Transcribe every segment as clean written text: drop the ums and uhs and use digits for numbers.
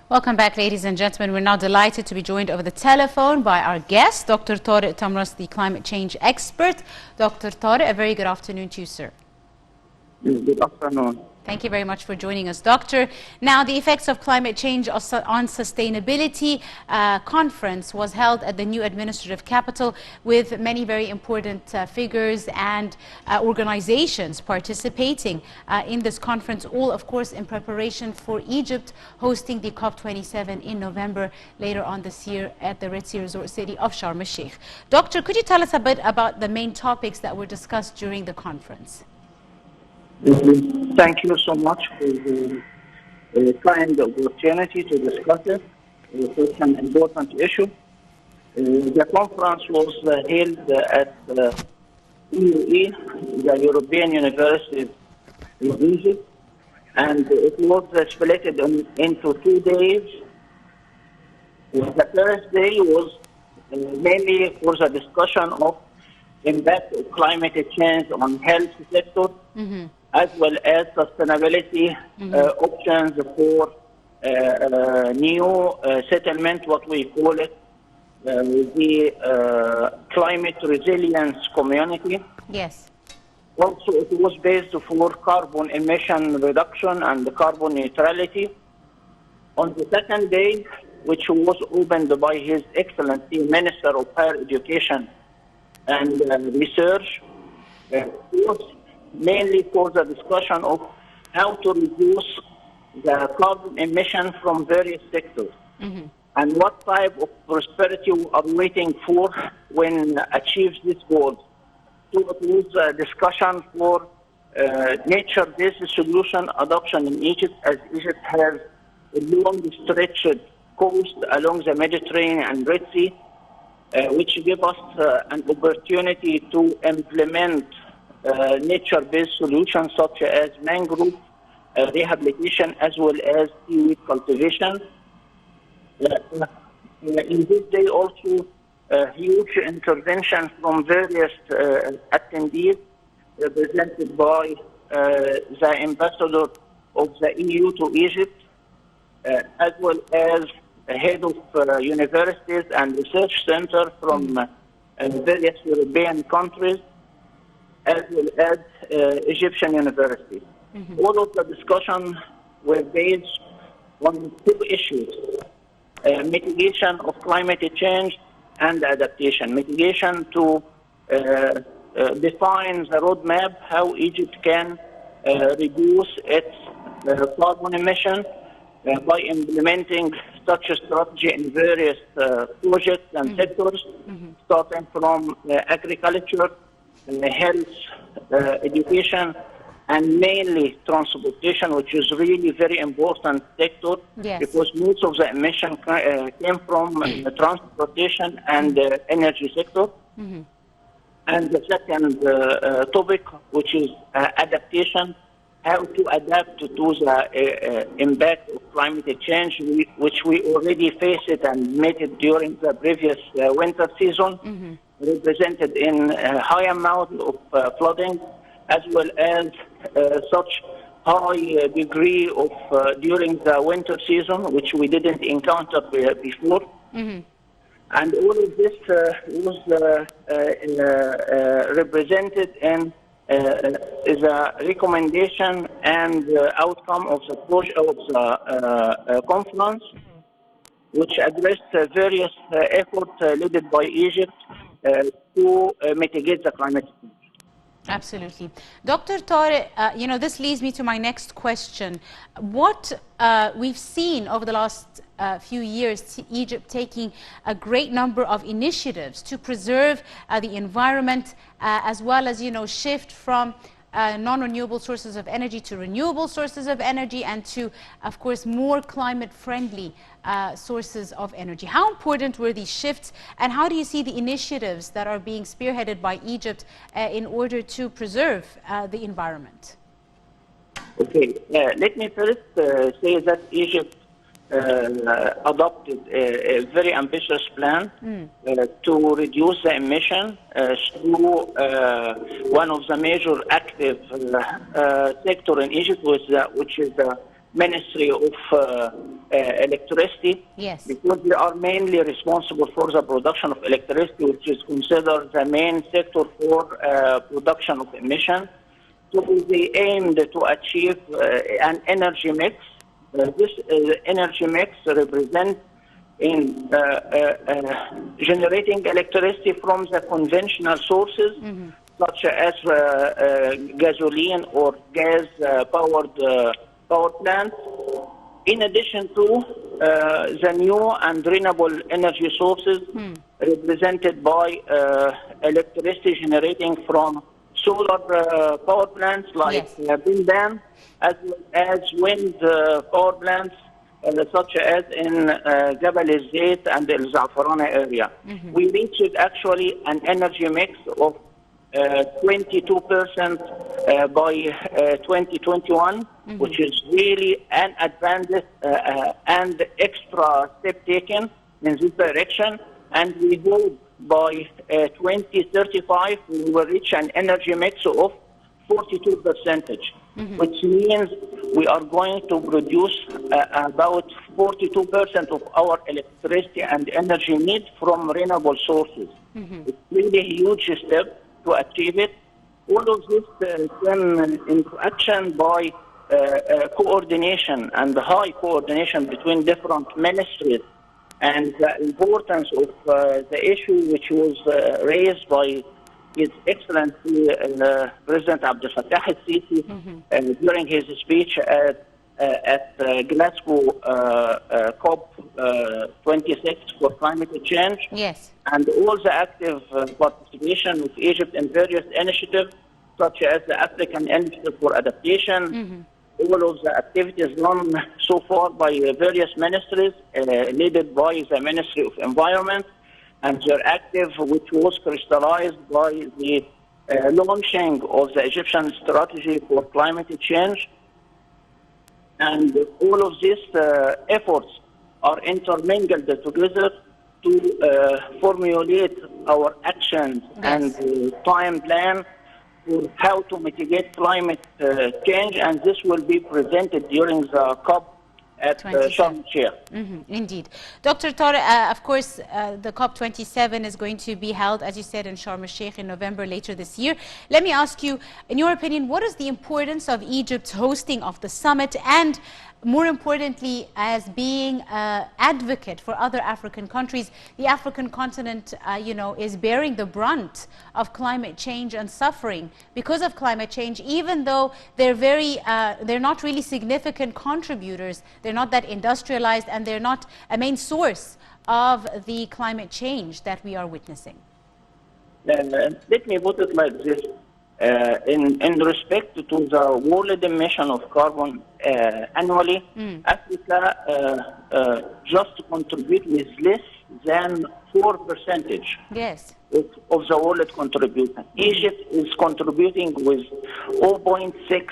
Welcome back, ladies and gentlemen. We're now delighted to be joined over the telephone by our guest, Dr. Tarek Tamras, the climate change expert. Dr. Tarek, a very good afternoon to you, sir. Good afternoon. Thank you very much for joining us, Doctor. Now, the effects of climate change on sustainability conference was held at the new administrative capital with many very important figures and organizations participating in this conference, all, of course, in preparation for Egypt hosting the COP27 in November later on this year at the Red Sea resort city of Sharm el-Sheikh. Doctor, could you tell us a bit about the main topics that were discussed during the conference? Thank you so much for the kind opportunity to discuss it. It's an important issue. The conference was held at EUE, the European University in Egypt, and it was split into 2 days. The first day was mainly for the discussion of impact of climate change on health sector, as well as sustainability options for new settlement, what we call it, the climate resilience community. Yes. Also, it was based for carbon emission reduction and carbon neutrality. On the second day, which was opened by His Excellency Minister of Higher Education and Research, was mainly for the discussion of how to reduce the carbon emission from various sectors and what type of prosperity we are waiting for when achieves this goal. So it was a discussion for nature-based solution adoption in Egypt, as Egypt has a long stretched coast along the Mediterranean and Red Sea, which give us an opportunity to implement nature-based solutions such as mangrove rehabilitation as well as seaweed cultivation. In this day also, huge intervention from various attendees represented by the ambassador of the EU to Egypt, as well as head of universities and research center from various European countries, as well as Egyptian universities. All of the discussion were based on 2 issues, mitigation of climate change and adaptation. Mitigation to define the roadmap, how Egypt can reduce its carbon emission by implementing such a strategy in various projects and sectors, starting from agriculture, health, education, and mainly transportation, which is really very important sector, because most of the emission came from the transportation and energy sector. And the second topic, which is adaptation, how to adapt to the impact of climate change, which we already faced it and met it during the previous winter season, represented in a high amount of flooding, as well as such high degree of during the winter season, which we didn't encounter before. And all of this was represented in is a recommendation and outcome of the conference, which addressed various efforts led by Egypt to mitigate the climate change. Absolutely. Dr. Tarek, this leads me to my next question. What we've seen over the last few years, Egypt taking a great number of initiatives to preserve the environment, as well as, shift from non-renewable sources of energy to renewable sources of energy, and to, of course, more climate-friendly sources of energy. How important were these shifts, and how do you see the initiatives that are being spearheaded by Egypt in order to preserve the environment? Okay, let me first say that Egypt adopted a very ambitious plan to reduce the emission through one of the major active sector in Egypt, which is the Ministry of electricity, Yes. because they are mainly responsible for the production of electricity, which is considered the main sector for production of emission. So they aimed to achieve an energy mix. This energy mix represents in generating electricity from the conventional sources, such as gasoline or gas-powered power plants, in addition to the new and renewable energy sources represented by electricity generating from solar power plants like wind dam, as well as wind power plants such as in Jabal al-Zayt and the Za'farana area. We reached actually an energy mix of 22% by 2021, which is really an advantage and extra step taken in this direction. And we hope by 2035 we will reach an energy mix of 42%, which means we are going to produce about 42% of our electricity and energy need from renewable sources. It's really a huge step to achieve it. All of this came into action by coordination and high coordination between different ministries, and the importance of the issue which was raised by His Excellency President Abdel Fattah al-Sisi during his speech at Glasgow COP26 for climate change. Yes. And all the active participation of Egypt in various initiatives, such as the African Initiative for Adaptation, all of the activities done so far by various ministries, led by the Ministry of Environment, and their active, which was crystallized by the launching of the Egyptian Strategy for Climate Change. And all of these efforts are intermingled together to formulate our actions and time plan for how to mitigate climate change, and this will be presented during the COP at Sharm el-Sheikh. Indeed. Dr. Tarek, of course, the COP27 is going to be held, as you said, in Sharm el-Sheikh in November later this year. Let me ask you, in your opinion, what is the importance of Egypt's hosting of the summit, and more importantly, as being an advocate for other African countries? The African continent, is bearing the brunt of climate change and suffering because of climate change, even though they're not really significant contributors. They're not that industrialized, and they're not a main source of the climate change that we are witnessing. Let me put it like this. In respect to the world emission of carbon annually, Africa just contributes with less than 4% of the world contribution. Egypt is contributing with 0.6,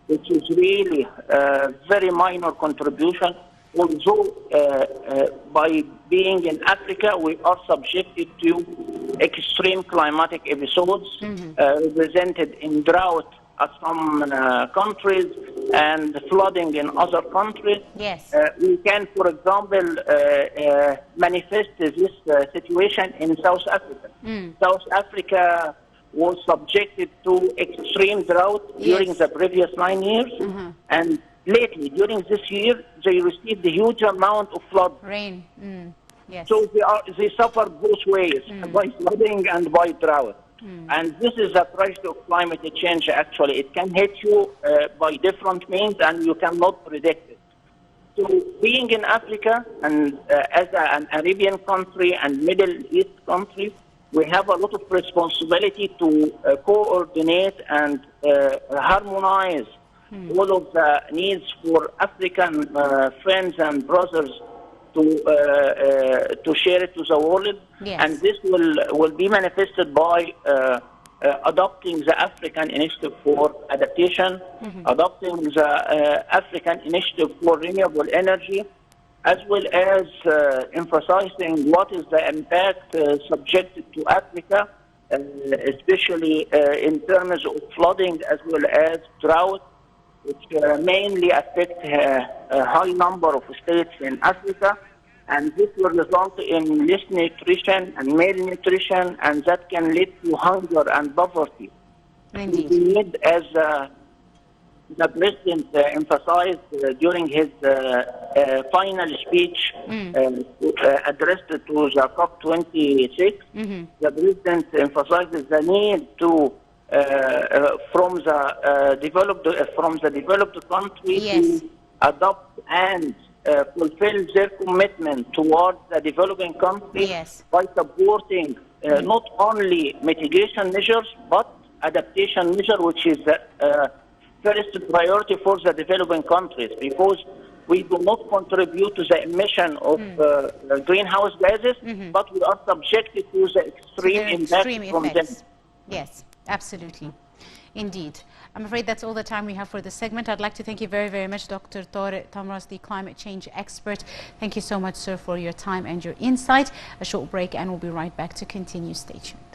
which is really a very minor contribution. Although by being in Africa, we are subjected to extreme climatic episodes represented in drought at some countries and flooding in other countries. Yes. We can, for example, manifest this situation in South Africa. South Africa was subjected to extreme drought during the previous 9 years, and lately, during this year, they received a huge amount of flood. Rain. Yes. So they suffer both ways, by flooding and by drought. And this is the price of climate change, actually. It can hit you by different means, and you cannot predict it. So being in Africa, and as an Arabian country and Middle East country, we have a lot of responsibility to coordinate and harmonize all of the needs for African friends and brothers to share it to the world. Yes. And this will be manifested by adopting the African Initiative for Adaptation, adopting the African Initiative for Renewable Energy, as well as emphasizing what is the impact subjected to Africa, especially in terms of flooding as well as drought. which mainly affect a high number of states in Africa. And this will result in less nutrition and malnutrition, and that can lead to hunger and poverty. Indeed. We need, as the president emphasized during his final speech addressed to the COP26, the president emphasizes the need to from the developed countries to adopt and fulfill their commitment towards the developing countries by supporting not only mitigation measures but adaptation measure, which is first priority for the developing countries, because we do not contribute to the emission of greenhouse gases, but we are subjected to the extreme impact from them. Yes, absolutely. Indeed. I'm afraid that's all the time we have for this segment. I'd like to thank you very, very much, Dr. Tarek Tamras, the climate change expert. Thank you so much, sir, for your time and your insight. A short break and we'll be right back to continue. Stay tuned.